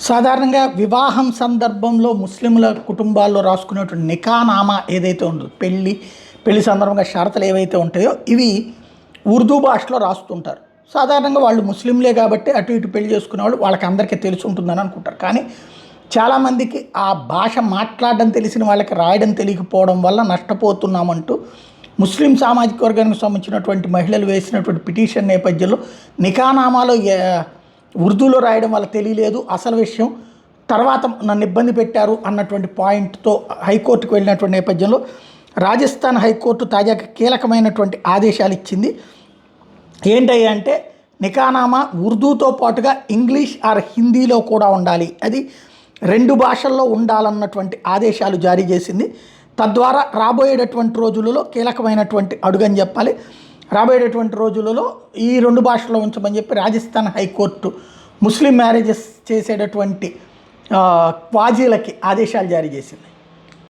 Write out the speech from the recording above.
సాధారణంగా వివాహం సందర్భంలో ముస్లింల కుటుంబాల్లో రాసుకునేటువంటి నికానామా ఏదైతే ఉందో పెళ్లి సందర్భంగా షరతులు ఏవైతే ఉంటాయో ఇవి ఉర్దూ భాషలో రాస్తుంటారు. సాధారణంగా వాళ్ళు ముస్లింలే కాబట్టి అటు ఇటు పెళ్లి చేసుకునేవాళ్ళు వాళ్ళకి అందరికీ తెలిసి ఉంటుందని అనుకుంటారు. కానీ చాలామందికి ఆ భాష మాట్లాడడం తెలిసిన వాళ్ళకి రాయడం తెలియకపోవడం వల్ల నష్టపోతున్నామంటూ ముస్లిం సామాజిక వర్గానికి సంబంధించినటువంటి మహిళలు వేసినటువంటి పిటిషన్ నేపథ్యంలో నికానామాలో ఉర్దూలో రాయడం వల్ల తెలియలేదు అసలు విషయం, తర్వాత నన్ను ఇబ్బంది పెట్టారు అన్నటువంటి పాయింట్తో హైకోర్టుకు వెళ్ళినటువంటి నేపథ్యంలో రాజస్థాన్ హైకోర్టు తాజాగా కీలకమైనటువంటి ఆదేశాలు ఇచ్చింది. ఏంటయ్యా అంటే నికానామా ఉర్దూతో పాటుగా ఇంగ్లీష్ ఆర్ హిందీలో కూడా ఉండాలి, అది 2 భాషల్లో ఉండాలన్నటువంటి ఆదేశాలు జారీ చేసింది. తద్వారా రాబోయేటటువంటి రోజులలో కీలకమైనటువంటి అడుగని చెప్పాలి. రాబోయేటటువంటి రోజులలో ఈ 2 భాషల్లో ఉంచమని చెప్పి రాజస్థాన్ హైకోర్టు ముస్లిం మ్యారేజెస్ చేసేటటువంటి క్వాజీలకి ఆదేశాలు జారీ చేసింది.